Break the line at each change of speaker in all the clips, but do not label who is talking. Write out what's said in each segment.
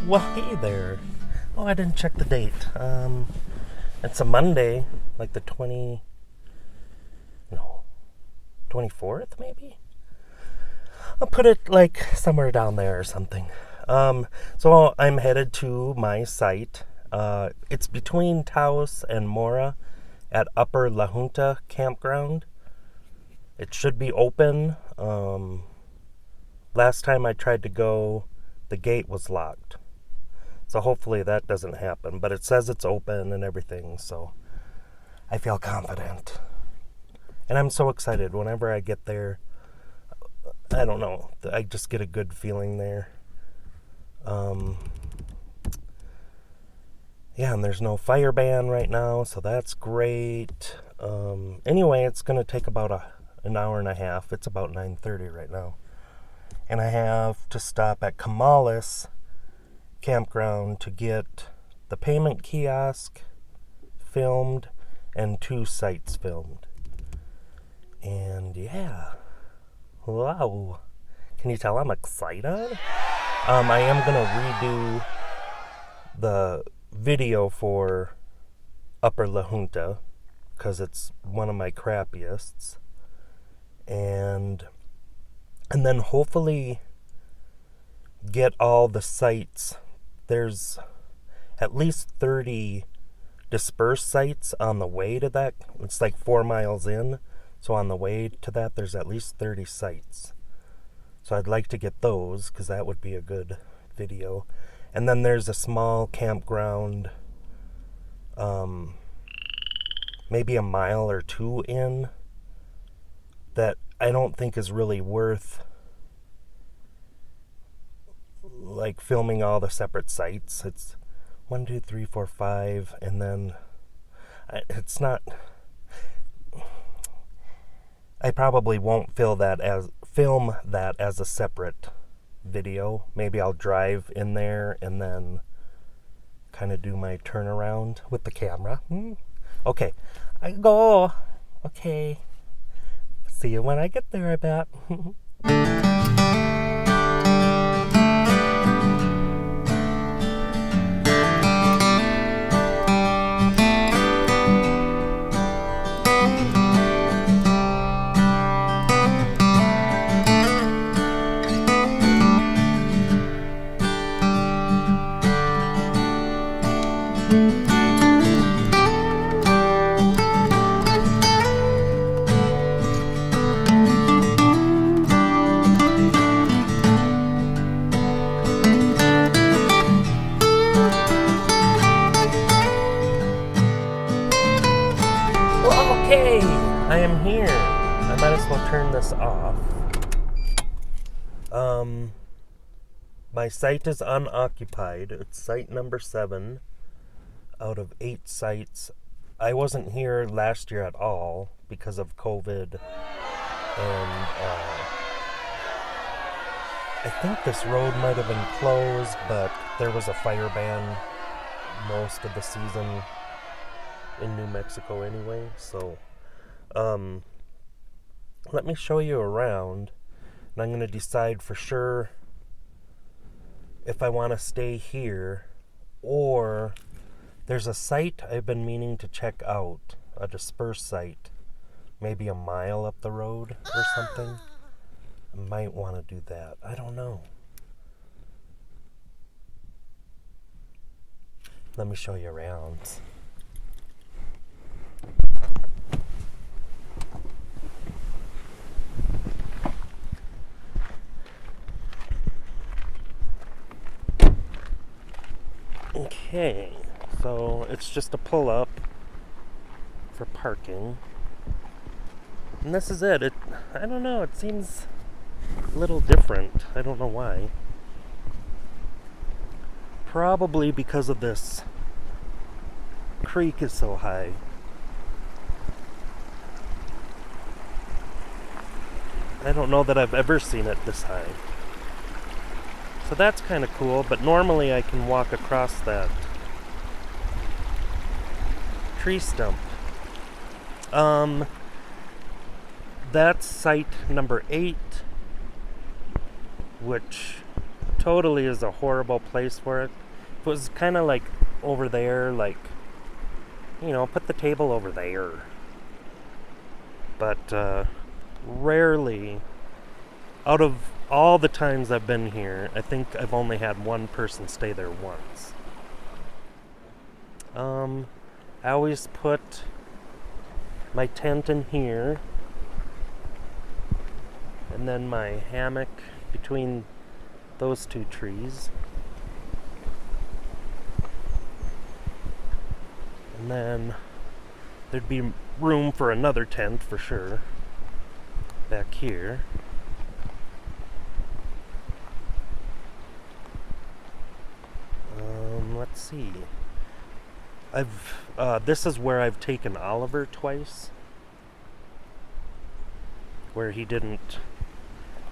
Well, hey there. Oh, I didn't check the date. It's a Monday, like the 24th maybe? I'll put it like somewhere down there or something. So I'm headed to my site. It's between Taos and Mora at Up'yer la Junta campground. It should be open. Last time I tried to go, the gate was locked. So hopefully that doesn't happen. But it says it's open and everything, so I feel confident. And I'm so excited whenever I get there. I don't know. I just get a good feeling there. Yeah, and there's no fire ban right now, so that's great. Anyway, it's going to take about an hour and a half. It's about 9:30 right now. And I have to stop at Kamales campground to get the payment kiosk filmed and 2 sites filmed. And yeah. Wow. Can you tell I'm excited? I am going to redo the video for Up'yer la Junta because it's one of my crappiest. And then hopefully get all the sites. There's at least 30 dispersed sites on the way to that. It's like 4 miles in. So on the way to that, there's at least 30 sites. So I'd like to get those because that would be a good video. And then there's a small campground, maybe a mile or 2 in, that I don't think is really worth like filming all the separate sites. It's 1, 2, 3, 4, 5, and then it's not. I probably won't film that as a separate video. Maybe I'll drive in there and then kind of do my turnaround with the camera. Okay, I go. Okay, see you when I get there, I bet. Okay, I am here. I might as well turn this off. My site is unoccupied. It's site number 7 out of 8 sites. I wasn't here last year at all because of COVID, and I think this road might have been closed, but there was a fire ban most of the season in New Mexico anyway. So let me show you around, and I'm going to decide for sure if I want to stay here, or there's a site I've been meaning to check out, a dispersed site, maybe a mile up the road or something. I might want to do that. I don't know. Let me show you around. Okay, so it's just a pull-up for parking. And this is it. I don't know, it seems a little different. I don't know why. Probably because of this creek is so high. I don't know that I've ever seen it this high. So that's kind of cool, but normally I can walk across that tree stump. That's site number 8, which totally is a horrible place for it. If it was kind of like over there, like, you know, put the table over there. But rarely, out of all the times I've been here, I think I've only had one person stay there once. I always put my tent in here, and then my hammock between those two trees. And then there'd be room for another tent for sure back here. Let's see. This is where I've taken Oliver twice, where he didn't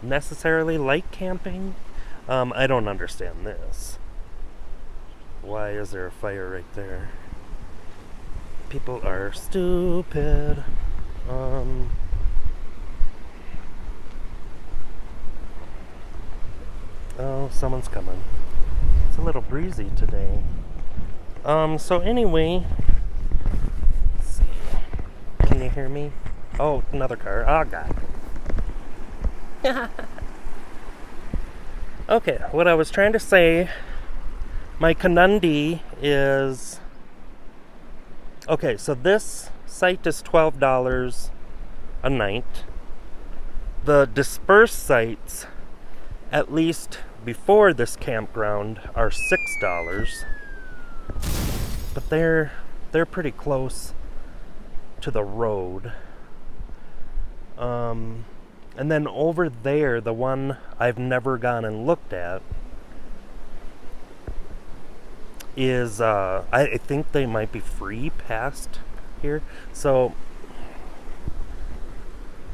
necessarily like camping. I don't understand this. Why is there a fire right there? People are stupid. Oh, someone's coming. It's a little breezy today. So anyway, let's see. Can you hear me? Oh, another car. Oh, God. Okay, what I was trying to say, my Kanundi is... Okay, so this site is $12 a night. The dispersed sites, at least before this campground, are $6. But they're pretty close to the road. And then over there, the one I've never gone and looked at is, I think they might be free past here. So,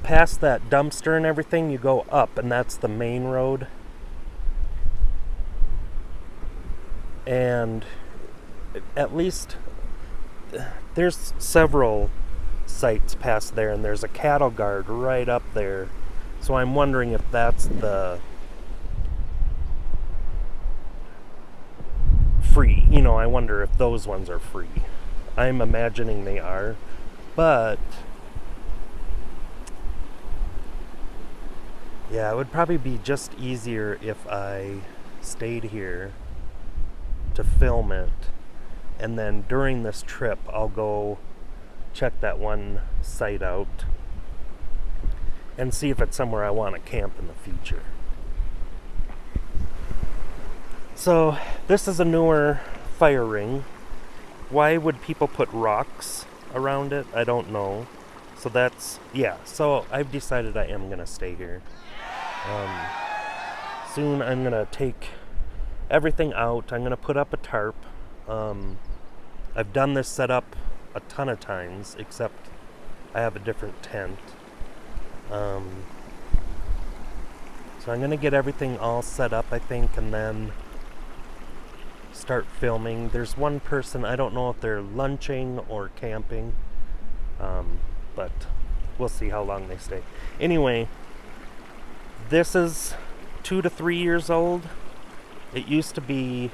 past that dumpster and everything, you go up, and that's the main road. And at least there's several sites past there, and there's a cattle guard right up there. So I'm wondering if that's the free. You know, I wonder if those ones are free. I'm imagining they are, but yeah, it would probably be just easier if I stayed here to film it, and then during this trip I'll go check that one site out and see if it's somewhere I want to camp in the future. So this is a newer fire ring. Why would people put rocks around it? I don't know. So that's, yeah, so I've decided I am going to stay here. Soon I'm going to take everything out. I'm going to put up a tarp. I've done this setup a ton of times, except I have a different tent. So I'm going to get everything all set up, I think, and then start filming. There's one person, I don't know if they're lunching or camping, but we'll see how long they stay. Anyway, this is 2 to 3 years old. It used to be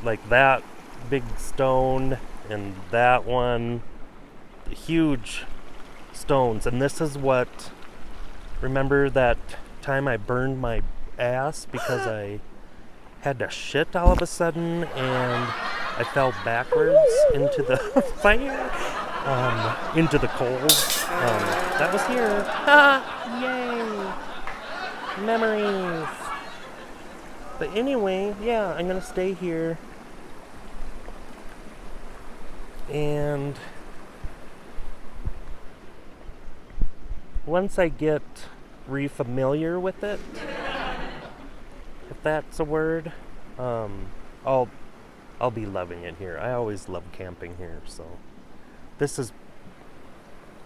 like that big stone and that one, huge stones. And this is what, remember that time I burned my ass because I had to shit all of a sudden and I fell backwards into the fire, into the coals. That was here. Yay! Memories. But anyway, yeah, I'm gonna stay here. And once I get re-familiar with it, if that's a word, I'll be loving it here. I always love camping here, so this is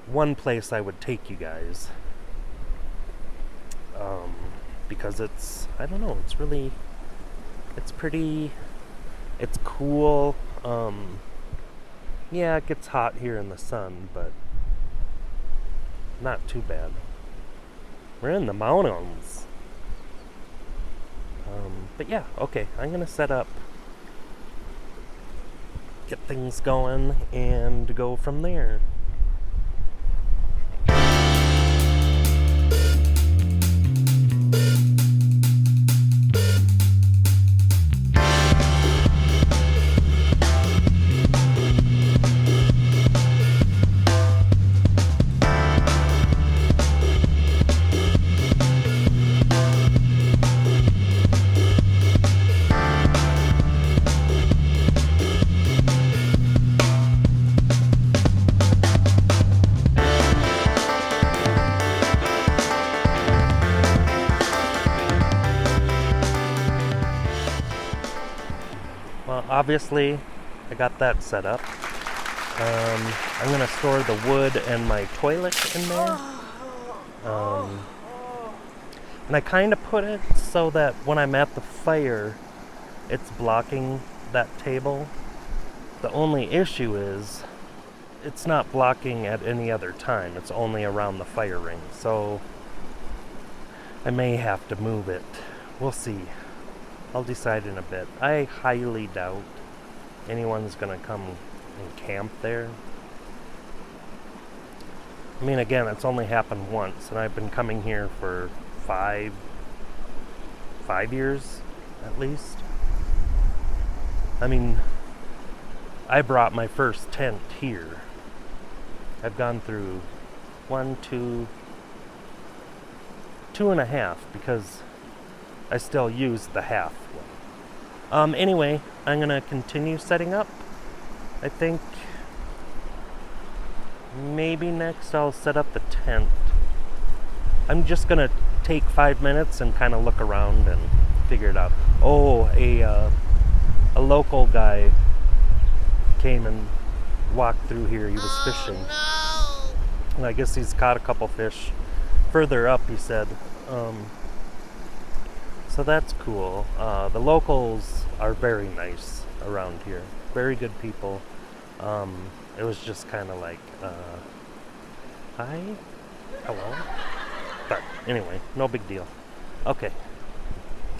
one place I would take you guys. Because it's, I don't know, it's really, it's pretty, it's cool. Yeah, it gets hot here in the sun, but not too bad. We're in the mountains. But yeah, okay, I'm gonna set up, get things going, and go from there. Well, obviously, I got that set up. I'm gonna store the wood and my toilet in there. And I kind of put it so that when I'm at the fire, it's blocking that table. The only issue is it's not blocking at any other time. It's only around the fire ring. So I may have to move it. We'll see. I'll decide in a bit. I highly doubt anyone's gonna come and camp there. I mean, again, it's only happened once, and I've been coming here for five years at least. I mean, I brought my first tent here. I've gone through 1, 2, 2.5 because I still use the half one. Anyway, I'm gonna continue setting up. I think maybe next I'll set up the tent. I'm just gonna take 5 minutes and kind of look around and figure it out. Oh, a local guy came and walked through here. He was fishing. No. And I guess he's caught a couple fish further up, he said. So that's cool. The locals are very nice around here. Very good people. It was just kind of like, hi, hello. But anyway, no big deal. Okay,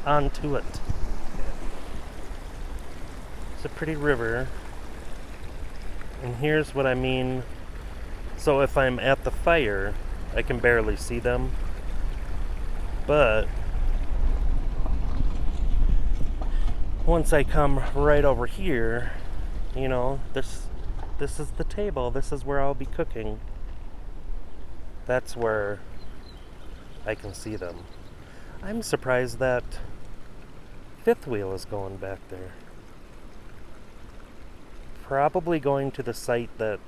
on to it. It's a pretty river. And here's what I mean. So if I'm at the fire, I can barely see them. But once I come right over here, you know, this is the table. This is where I'll be cooking. That's where I can see them. I'm surprised that fifth wheel is going back there. Probably going to the site that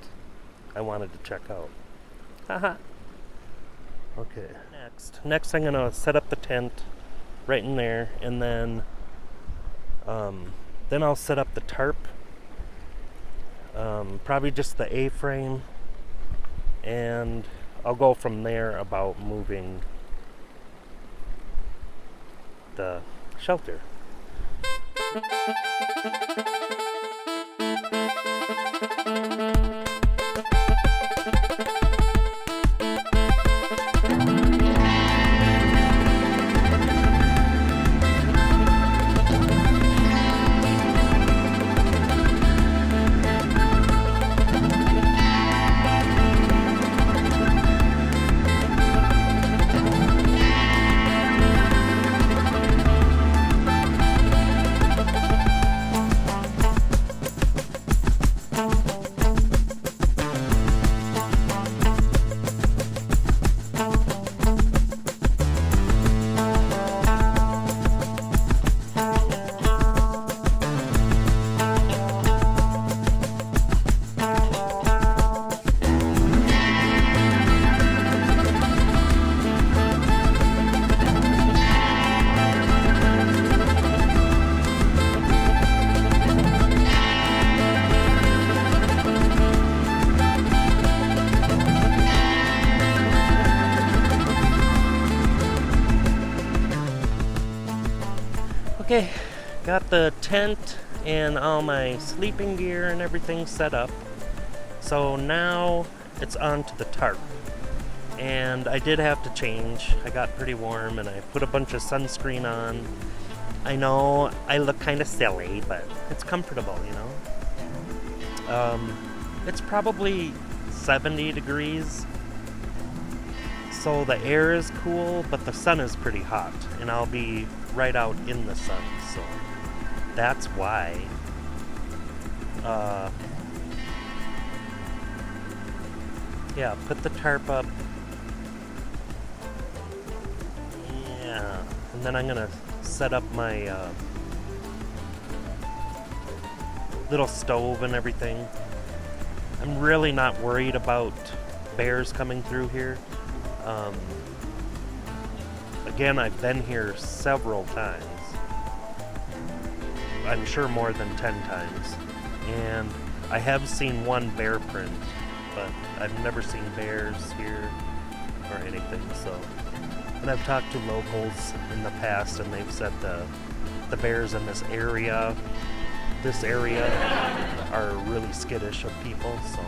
I wanted to check out. Haha. Okay. Next I'm gonna set up the tent right in there, and then I'll set up the tarp. Probably just the A-frame, and I'll go from there about moving the shelter. Okay, got the tent and all my sleeping gear and everything set up. So now it's on to the tarp. And I did have to change. I got pretty warm and I put a bunch of sunscreen on. I know I look kind of silly, but it's comfortable, you know? It's probably 70 degrees, so the air is cool, but the sun is pretty hot, and I'll be right out in the sun, so that's why. Yeah, put the tarp up. Yeah, and then I'm gonna set up my little stove and everything. I'm really not worried about bears coming through here. Again, I've been here several times. I'm sure more than 10 times. And I have seen one bear print, but I've never seen bears here or anything, so. And I've talked to locals in the past, and they've said the bears in this area are really skittish of people, so.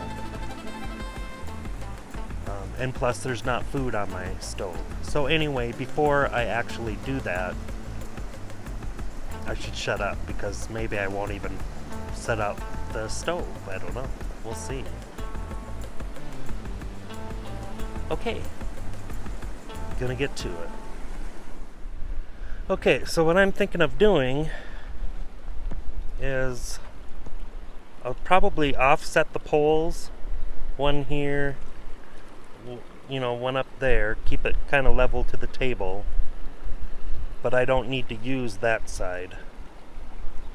And plus, there's not food on my stove. So anyway, before I actually do that, I should shut up, because maybe I won't even set up the stove. I don't know. We'll see. Okay. Gonna get to it. Okay, so what I'm thinking of doing is I'll probably offset the poles, one here, you know, one up there, keep it kind of level to the table, but I don't need to use that side.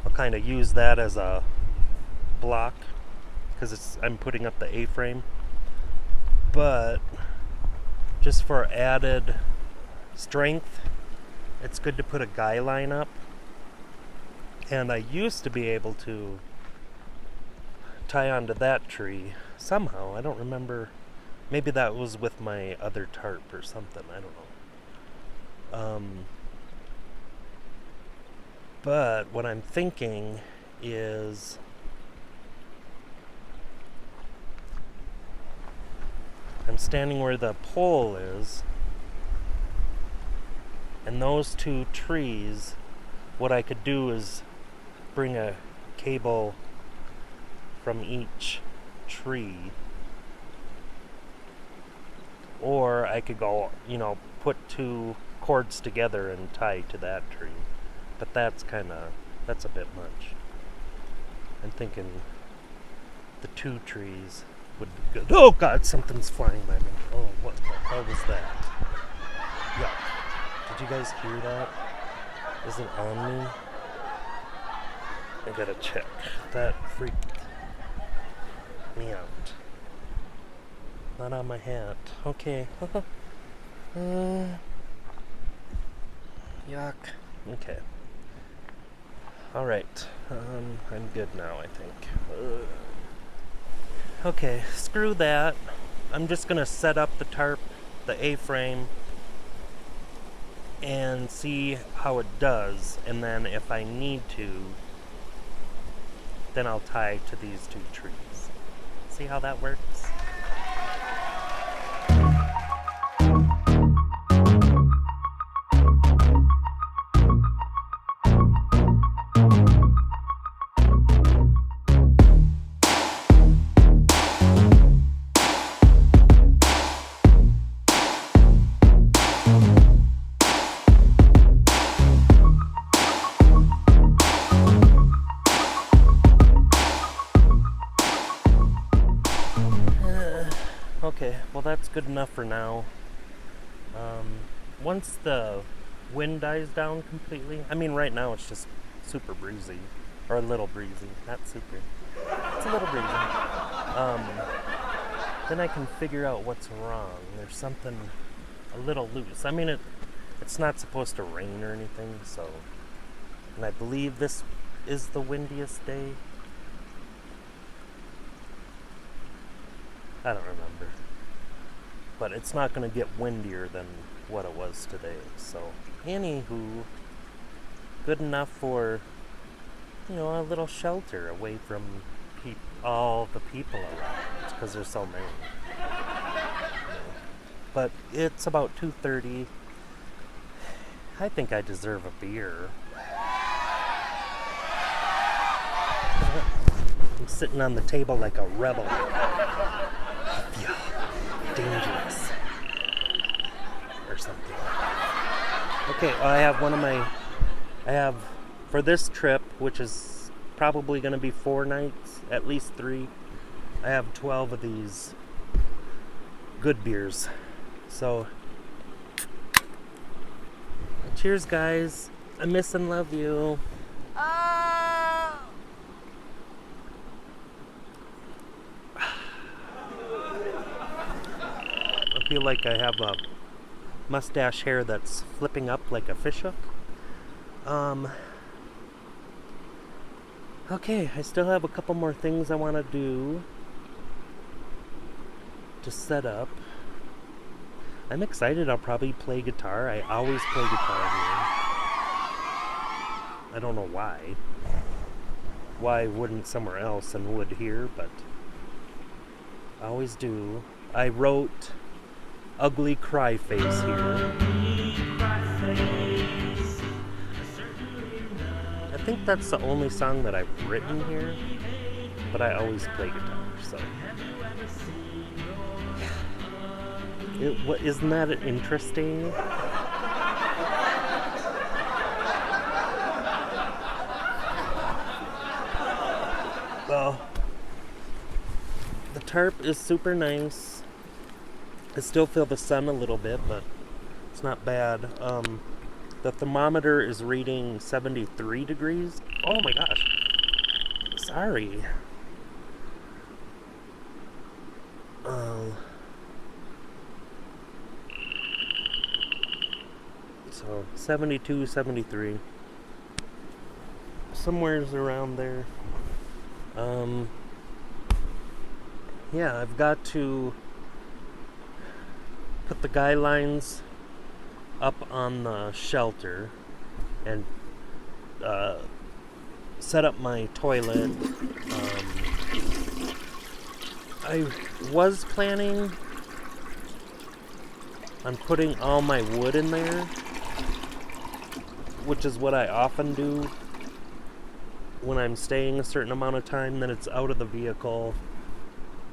I'll kind of use that as a block, because I'm putting up the A-frame, but just for added strength, it's good to put a guy line up. And I used to be able to tie onto that tree somehow. I don't remember. Maybe that was with my other tarp or something. I don't know. But what I'm thinking is I'm standing where the pole is, and those two trees, what I could do is bring a cable from each tree, or I could go, you know, put two cords together and tie to that tree, but that's a bit much. I'm thinking the two trees would be good. Oh God, something's flying by me. Oh, what the hell was that? Yeah. Did you guys hear that? Is it on me? I gotta check. That freaked me out. Not on my hat. Okay. Yuck. Okay. Alright. I'm good now, I think. Okay, screw that. I'm just gonna set up the tarp, the A-frame, and see how it does, and then if I need to, then I'll tie to these two trees. See how that works? Okay, well that's good enough for now. Once the wind dies down completely, I mean right now it's just super breezy, or a little breezy, not super. It's a little breezy. Then I can figure out what's wrong. There's something a little loose. I mean it's not supposed to rain or anything, so, and I believe this is the windiest day. I don't remember. But it's not going to get windier than what it was today. So, anywho, good enough for, you know, a little shelter away from all the people around. Because there's so many. But it's about 2:30. I think I deserve a beer. I'm sitting on the table like a rebel. I feel dangerous. Or something. Okay, well, I have, for this trip, which is probably going to be 4 nights, at least 3, I have 12 of these good beers. So, cheers, guys. I miss and love you. I feel like I have a mustache hair that's flipping up like a fishhook. Okay, I still have a couple more things I want to do to set up. I'm excited. I'll probably play guitar. I always play guitar here. I don't know why. Why wouldn't somewhere else and would here, but I always do. I wrote Ugly Cry Face here. I think that's the only song that I've written here, but I always play guitar, so. Isn't that interesting? Well, the tarp is super nice. I still feel the sun a little bit, but it's not bad. The thermometer is reading 73 degrees. Oh my gosh. Sorry. So 72, 73. Somewhere's around there. Yeah, I've got to put the guidelines up on the shelter and set up my toilet. I was planning on putting all my wood in there, which is what I often do when I'm staying a certain amount of time, then it's out of the vehicle.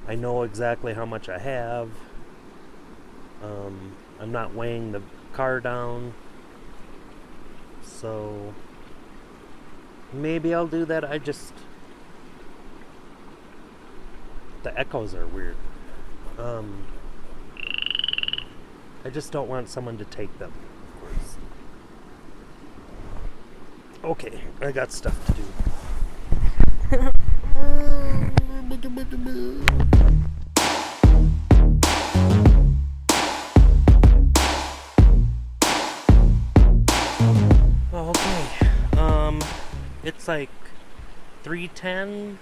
I know exactly how much I have. I'm not weighing the car down. So maybe I'll do that. The echoes are weird. I just don't want someone to take them, of course. Okay, I got stuff to do. Okay, it's like 3:10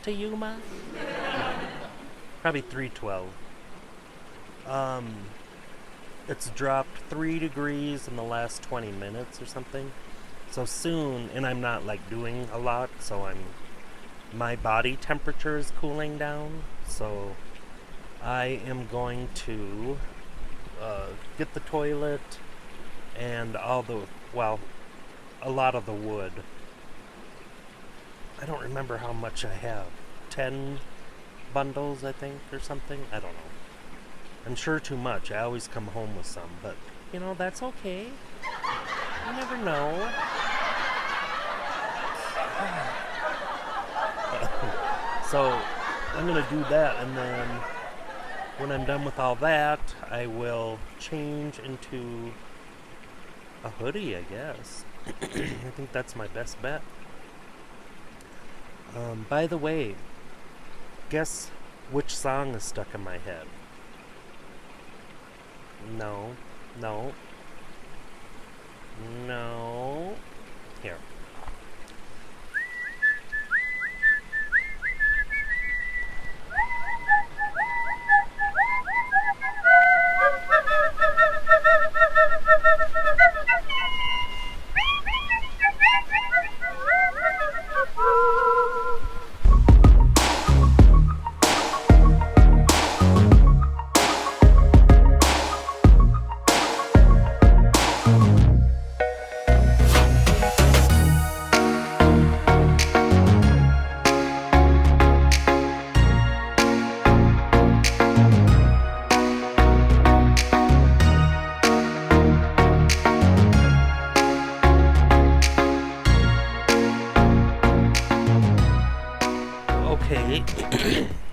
to Yuma. Probably 3:12. It's dropped 3 degrees in the last 20 minutes or something. So soon, and I'm not like doing a lot, so my body temperature is cooling down. So I am going to get the toilet and a lot of the wood. I don't remember how much I have. 10 bundles, I think, or something. I don't know. I'm sure too much. I always come home with some, but that's okay. You never know. So I'm gonna do that, and then when I'm done with all that, I will change into a hoodie, I guess. I think that's my best bet. By the way, guess which song is stuck in my head? No. Here.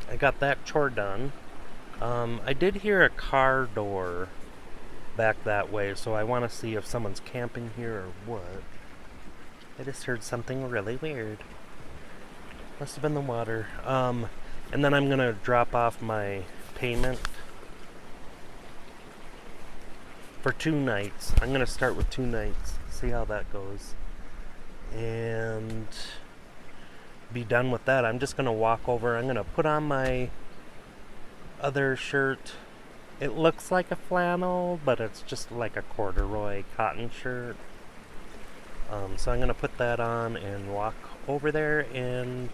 I got that chore done. I did hear a car door back that way, so I want to see if someone's camping here or what. I just heard something really weird. Must have been the water. And then I'm gonna drop off my payment for 2 nights. I'm gonna start with 2 nights, see how that goes, and be done with that. I'm just gonna walk over. I'm gonna put on my other shirt. It looks like a flannel, but it's just like a corduroy cotton shirt. So I'm gonna put that on and walk over there and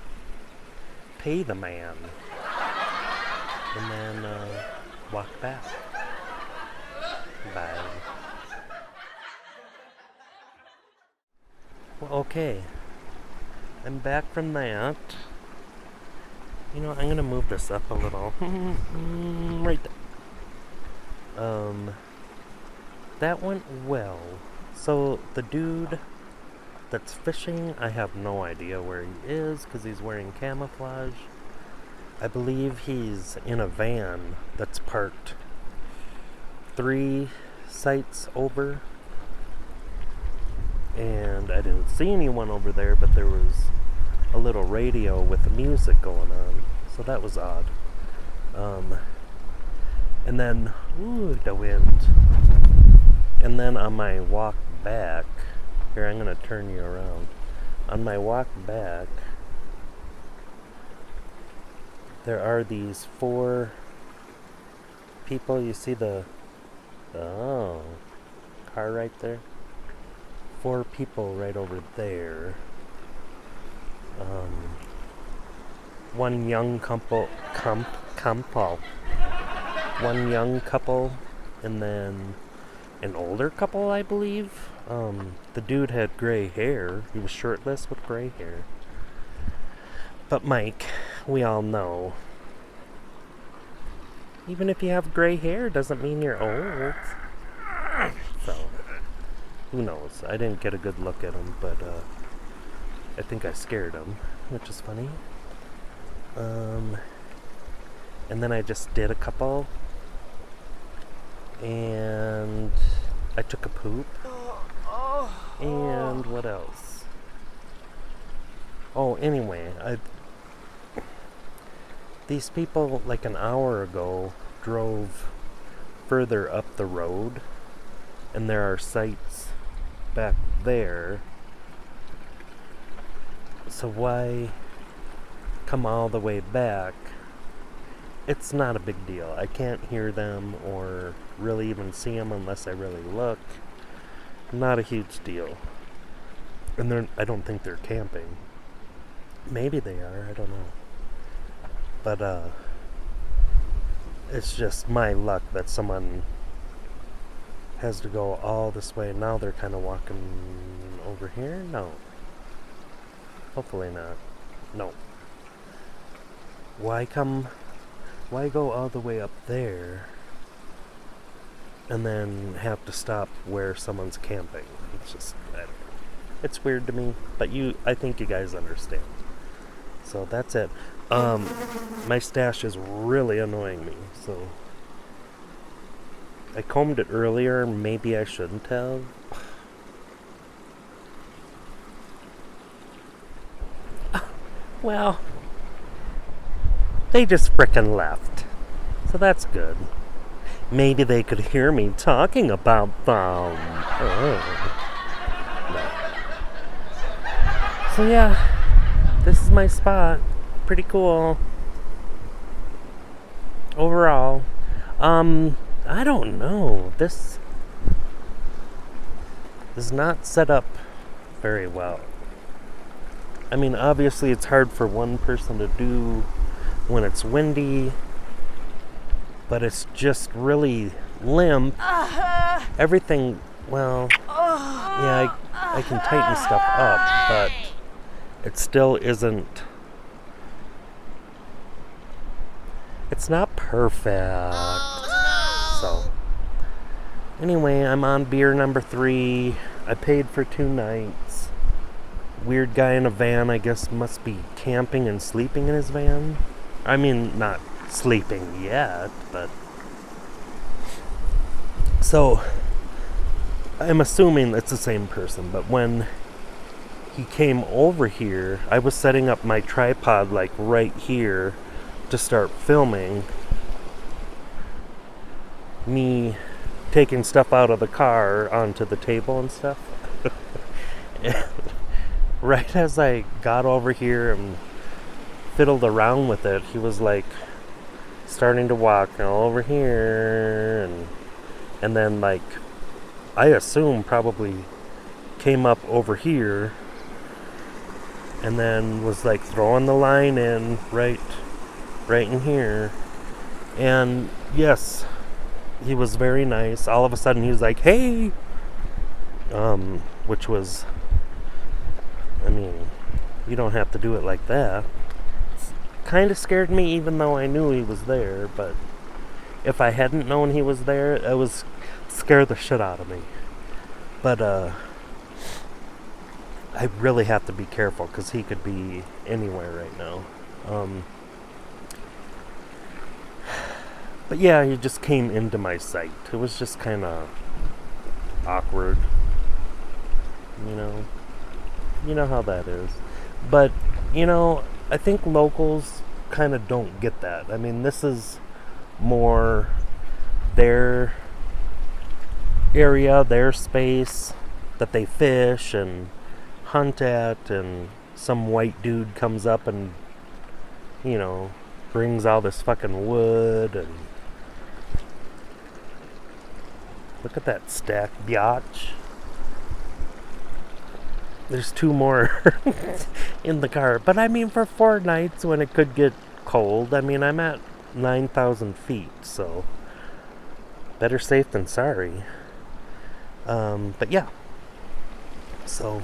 pay the man, and then walk back. Bye. Well, okay. I'm back from that. You know, I'm gonna move this up a little. Right there. That went well. So the dude that's fishing, I have no idea where he is because he's wearing camouflage. I believe he's in a van that's parked 3 sites over, and I didn't see anyone over there, but there was a little radio with the music going on, so that was odd. And then, ooh, the wind. And then on my walk back, here, I'm going to turn you around. On my walk back, there are these 4 people. You see the car right there? 4 people right over there. One young couple, one young couple, and then an older couple, I believe. The dude had gray hair. He was shirtless with gray hair. But Mike, we all know, even if you have gray hair doesn't mean you're old. So, who knows? I didn't get a good look at him, but I think I scared him, which is funny. And then I just did a couple, and I took a poop. And what else? Oh, anyway, these people, like an hour ago, drove further up the road, and there are sites back there. So why come all the way back? It's not a big deal. I can't hear them or really even see them unless I really look. Not a huge deal. And I don't think they're camping. Maybe they are, I don't know. But it's just my luck that someone has to go all this way. Now they're kind of walking over here? No. Hopefully not. No. Why go all the way up there and then have to stop where someone's camping? It's just, I don't know. It's weird to me, but I think you guys understand. So that's it. My stash is really annoying me, so I combed it earlier. Maybe I shouldn't have. Well, they just frickin' left. So that's good. Maybe they could hear me talking about them. Oh. No. So yeah, this is my spot. Pretty cool. Overall. I don't know. This is not set up very well. I mean, obviously it's hard for one person to do when it's windy, but it's just really limp. Everything, well, yeah, I can tighten stuff up, but it still isn't, it's not perfect. So, anyway, I'm on beer number 3. I paid for 2 nights. Weird guy in a van, I guess, must be camping and sleeping in his van. I mean, not sleeping yet, but... So, I'm assuming it's the same person, but when he came over here, I was setting up my tripod like right here to start filming me taking stuff out of the car onto the table and stuff. And right as I got over here and fiddled around with it, he was like starting to walk all over here, and then like I assume probably came up over here and then was like throwing the line in right in here. And yes, he was very nice. All of a sudden he was like, "Hey," which was, I mean, you don't have to do it like that. Kind of scared me even though I knew he was there, but if I hadn't known he was there, it was scare the shit out of me. But I really have to be careful because he could be anywhere right now. But yeah, he just came into my sight. It was just kind of awkward, you know. You know how that is. But, you know, I think locals kind of don't get that. I mean, this is more their area, their space that they fish and hunt at, and some white dude comes up and, you know, brings all this fucking wood. And look at that stacked biatch. There's 2 more in the car. But I mean, for 4 nights when it could get cold, I mean, I'm at 9,000 feet, so better safe than sorry. But yeah. So,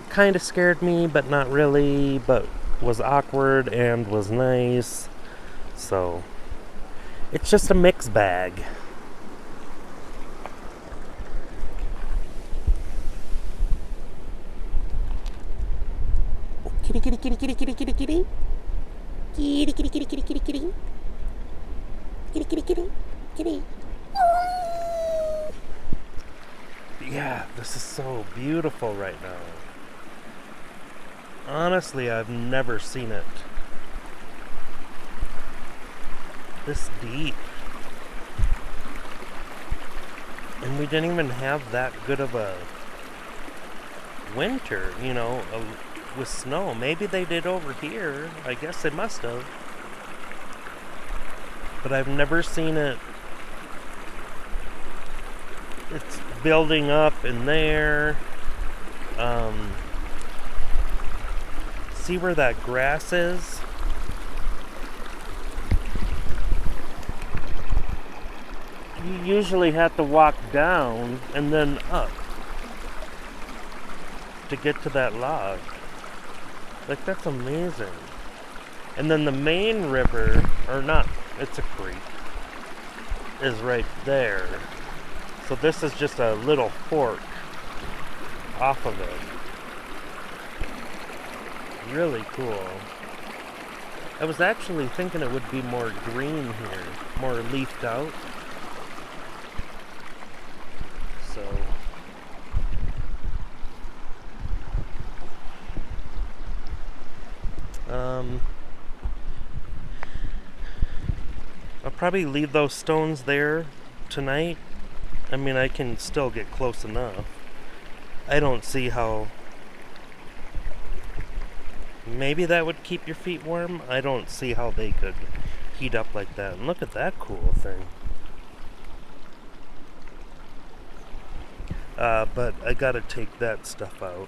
kind of scared me, but not really, but was awkward and was nice. So, it's just a mixed bag. Kitty, kitty, kitty, kitty, kitty, kitty, kitty. Kitty, kitty, kitty, kitty, kitty, kitty. Kitty, kitty, kitty, kitty. Yeah, this is so beautiful right now. Honestly, I've never seen it this deep. And we didn't even have that good of a winter, you know, with snow. Maybe they did over here. I guess they must have. But I've never seen it. It's building up in there. See where that grass is? You usually have to walk down and then up to get to that log. Like, that's amazing. And then the main river, or not, it's a creek, is right there. So this is just a little fork off of it. Really cool. I was actually thinking it would be more green here, more leafed out. So I'll probably leave those stones there tonight. I mean, I can still get close enough. I don't see how... Maybe that would keep your feet warm. I don't see how they could heat up like that. And look at that cool thing. But I gotta take that stuff out.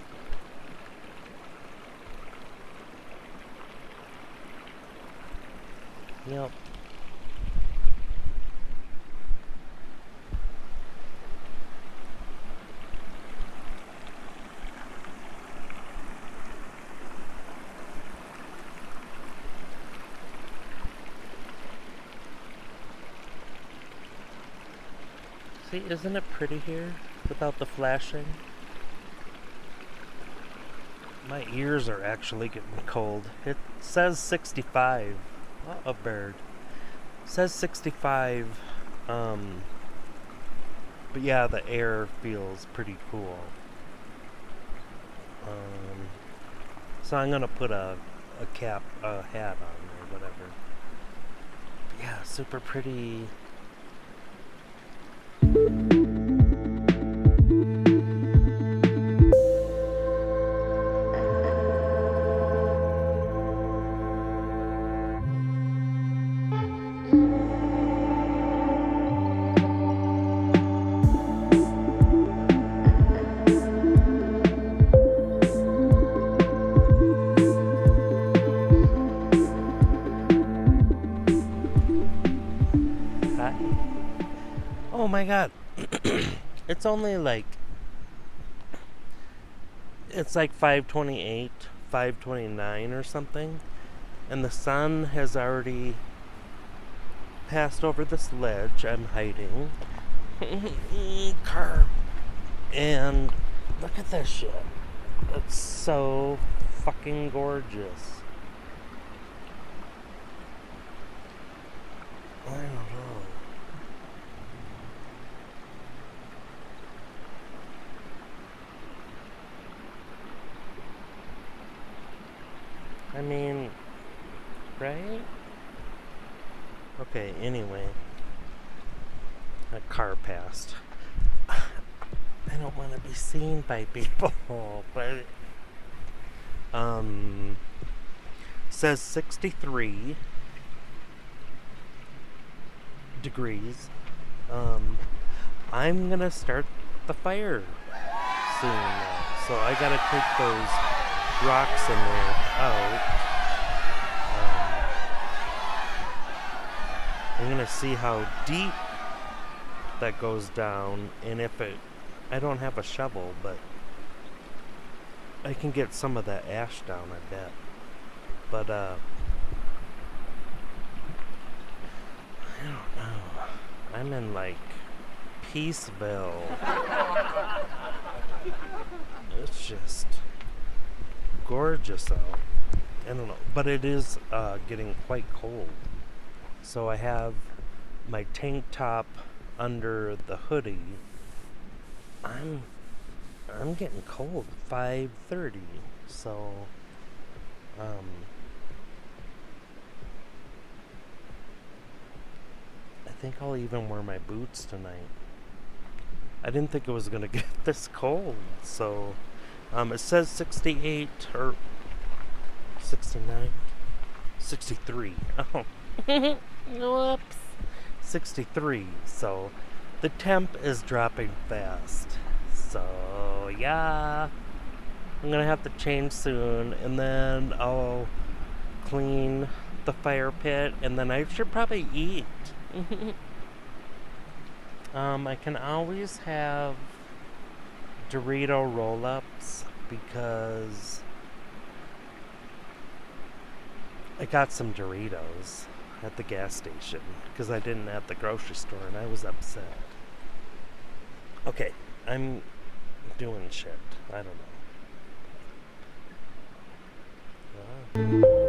Yep. See, isn't it pretty here without the flashing? My ears are actually getting cold. It says 65. Oh, a bird. It says 65. But yeah, the air feels pretty cool. So I'm gonna put a hat on or whatever. But yeah, super pretty. Hi. Oh my god. It's only like it's like 5:28, 5:29 or something, and the sun has already passed over this ledge I'm hiding. Car. And look at this shit. It's so fucking gorgeous. I don't know. I mean, right? Okay, anyway. A car passed. I don't want to be seen by people, but says 63 degrees. I'm gonna start the fire soon now, so I gotta take those rocks in there out. I'm gonna see how deep that goes down, and if I don't have a shovel, but I can get some of that ash down, I bet. But I don't know. I'm in like Peaceville. It's just gorgeous out. I don't know, but it is getting quite cold. So I have my tank top under the hoodie. I'm getting cold. 5:30. So I think I'll even wear my boots tonight. I didn't think it was gonna get this cold. So it says 68 or 69, 63. Oh. Whoops. 63. So the temp is dropping fast. So yeah, I'm gonna have to change soon, and then I'll clean the fire pit, and then I should probably eat. I can always have Dorito roll-ups because I got some Doritos at the gas station because I didn't at the grocery store, and I was upset. Okay, I'm doing shit. I don't know.